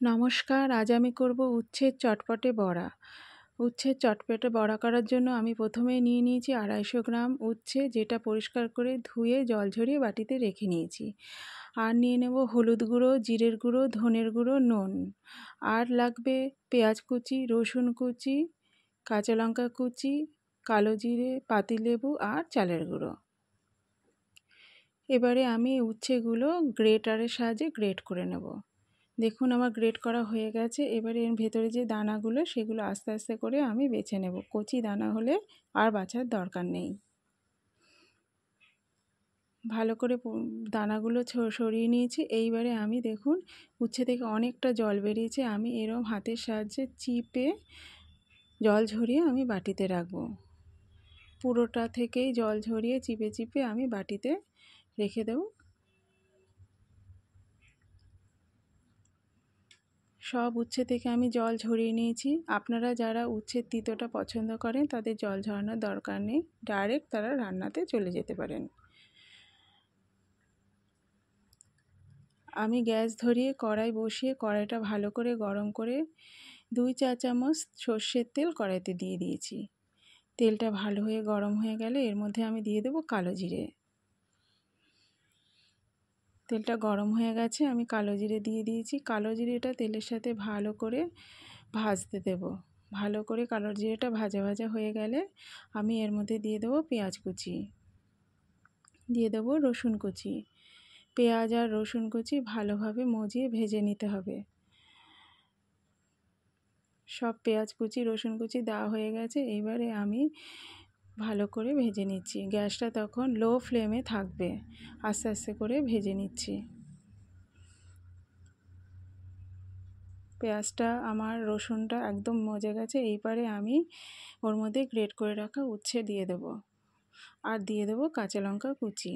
নমস্কার, আজ আমি করব উচ্ছের চটপটে বড়া। উচ্ছের চটপটে বড়া করার জন্য আমি প্রথমেই নিয়ে নিয়েছি 250 গ্রাম উচ্ছে, যেটা পরিষ্কার করে ধুয়ে জল ঝরিয়ে বাটিতে রেখে নিয়েছি। আর নিয়ে নেব হলুদ গুঁড়ো, জিরের গুঁড়ো, ধনের গুঁড়ো, নুন। আর লাগবে পেঁয়াজ কুচি, রসুন কুচি, কাঁচা লঙ্কা কুচি, কালো জিরে, পাতিলেবু আর চালের গুঁড়ো। এবারে আমি উচ্ছেগুলো গ্রেটারের সাহায্যে গ্রেট করে নেব। দেখুন আমার গ্রেট করা হয়ে গেছে। এবারে এর ভেতরে যে দানাগুলো সেগুলো আস্তে আস্তে করে আমি বেছে নেব। কচি দানা হলে আর বাছার দরকার নেই। ভালো করে দানাগুলো সরিয়ে নিয়েছি। এইবারে আমি দেখুন উচ্ছে থেকে অনেকটা জল বেরিয়েছে। আমি এরকম হাতের সাহায্যে চিপে জল ঝরিয়ে আমি বাটিতে রাখবো। পুরোটা থেকেই জল ঝরিয়ে চিপে চিপে আমি বাটিতে রেখে দেবো। সব উচ্ছে থেকে আমি জল ঝরিয়ে নিয়েছি। আপনারা যারা উচ্ছের তিতোটা পছন্দ করেন তাদের জল ঝরানোর দরকার নেই, ডাইরেক্ট তারা রান্নাতে চলে যেতে পারেন। আমি গ্যাস ধরিয়ে কড়াই বসিয়ে কড়াইটা ভালো করে গরম করে 2 চা চামচ সর্ষের তেল কড়াইতে দিয়ে দিয়েছি। তেলটা ভালো হয়ে গরম হয়ে গেলে এর মধ্যে আমি দিয়ে দেবো কালো জিরে। তেলটা গরম হয়ে গেছে, আমি কালো জিরে দিয়ে দিয়েছি। কালো জিরেটা তেলের সাথে ভালো করে ভাজতে দেব। ভালো করে কালো জিরেটা ভাজা ভাজা হয়ে গেলে আমি এর মধ্যে দিয়ে দেবো পেঁয়াজ কুচি, দিয়ে দেবো রসুন কুচি। পেঁয়াজ আর রসুন কুচি ভালোভাবে মজিয়ে ভেজে নিতে হবে। সব পেঁয়াজ কুচি রসুন কুচি দেওয়া হয়ে গেছে। এইবারে আমি ভালো করে ভেজে নিচ্ছি। গ্যাসটা তখন লো ফ্লেমে থাকবে। আস্তে আস্তে করে ভেজে নিচ্ছি। পেঁয়াজটা আমার রসুনটা একদম মজে গেছে। এইবারে আমি ওর মধ্যে গ্রেট করে রাখা উচ্ছে দিয়ে দেব। আর দিয়ে দেব কাঁচা লঙ্কা কুচি।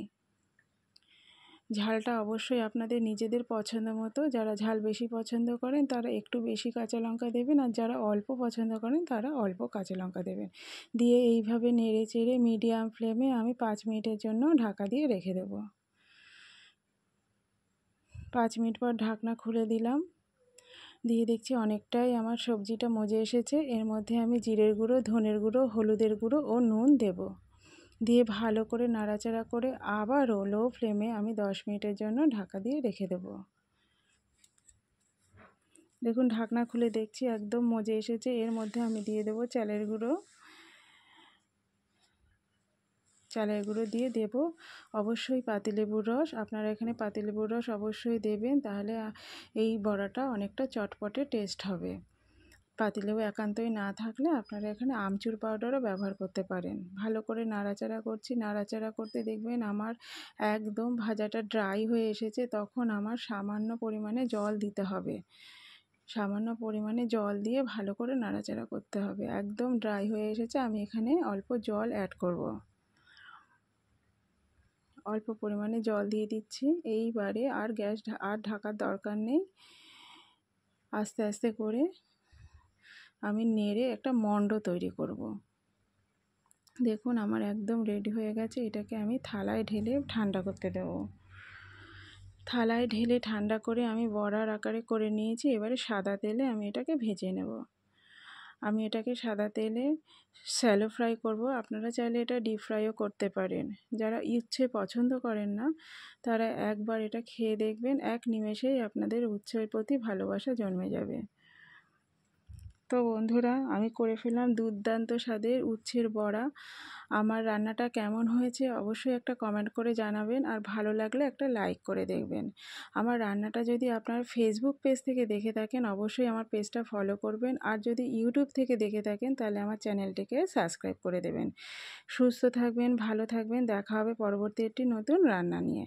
ঝালটা অবশ্যই আপনাদের নিজেদের পছন্দ মতো। যারা ঝাল বেশি পছন্দ করেন তারা একটু বেশি কাঁচা লঙ্কা দেবেন, আর যারা অল্প পছন্দ করেন তারা অল্প কাঁচা লঙ্কা দেবেন। দিয়ে এইভাবে নেড়ে চেড়ে মিডিয়াম ফ্লেমে আমি 5 মিনিটের জন্য ঢাকা দিয়ে রেখে দেব। 5 মিনিট পর ঢাকনা খুলে দিলাম। দিয়ে দেখছি অনেকটাই আমার সবজিটা মজে এসেছে। এর মধ্যে আমি জিরের গুঁড়ো, ধনের গুঁড়ো, হলুদের গুঁড়ো ও নুন দেব। দিয়ে ভালো করে নাড়াচাড়া করে আবারও লো ফ্লেমে আমি 10 মিনিটের জন্য ঢাকা দিয়ে রেখে দেব। দেখুন ঢাকনা খুলে দেখছি একদম মজে এসেছে। এর মধ্যে আমি দিয়ে দেব চালের গুঁড়ো। চালের গুঁড়ো দিয়ে দেব অবশ্যই পাতিলেবুর রস। আপনারা এখানে পাতিলেবুর রস অবশ্যই দেবেন, তাহলে এই বড়াটা অনেকটা চটপটে টেস্ট হবে। পাতিলেবু একান্তই না থাকলে আপনারা এখানে আমচুর পাউডারও ব্যবহার করতে পারেন। ভালো করে নাড়াচাড়া করছি। নাড়াচাড়া করতে দেখবেন আমার একদম ভাজাটা ড্রাই হয়ে এসেছে। তখন আমার সামান্য পরিমাণে জল দিতে হবে। সামান্য পরিমাণে জল দিয়ে ভালো করে নাড়াচাড়া করতে হবে। একদম ড্রাই হয়ে এসেছে, আমি এখানে অল্প জল অ্যাড করব। অল্প পরিমাণে জল দিয়ে দিচ্ছি। এইবারে আর গ্যাস আর ঢাকার দরকার নেই। আস্তে আস্তে করে আমি নেড়ে একটা মণ্ড তৈরি করব। দেখুন আমার একদম রেডি হয়ে গেছে। এটাকে আমি থালায় ঢেলে ঠান্ডা করতে দেব। থালায় ঢেলে ঠান্ডা করে আমি বড়ার আকারে করে নিয়েছি। এবারে সাদা তেলে আমি এটাকে ভেজে নেব। আমি এটাকে সাদা তেলে শ্যালো ফ্রাই করব। আপনারা চাইলে এটা ডিপ ফ্রাইও করতে পারেন। যারা উচ্ছে পছন্দ করেন না তারা একবার এটা খেয়ে দেখবেন, এক নিমেষেই আপনাদের উচ্ছের প্রতি ভালোবাসা জন্মে যাবে। তো বন্ধুরা, আমি করে ফেললাম দুর্দান্ত স্বাদের উচ্ছের বড়া। আমার রান্নাটা কেমন হয়েছে অবশ্যই একটা কমেন্ট করে জানাবেন, আর ভালো লাগলে একটা লাইক করে দেখবেন। আমার রান্নাটা যদি আপনার ফেসবুক পেজ থেকে দেখে থাকেন অবশ্যই আমার পেজটা ফলো করবেন, আর যদি ইউটিউব থেকে দেখে থাকেন তাহলে আমার চ্যানেলটিকে সাবস্ক্রাইব করে দেবেন। সুস্থ থাকবেন, ভালো থাকবেন। দেখা হবে পরবর্তী একটি নতুন রান্না নিয়ে।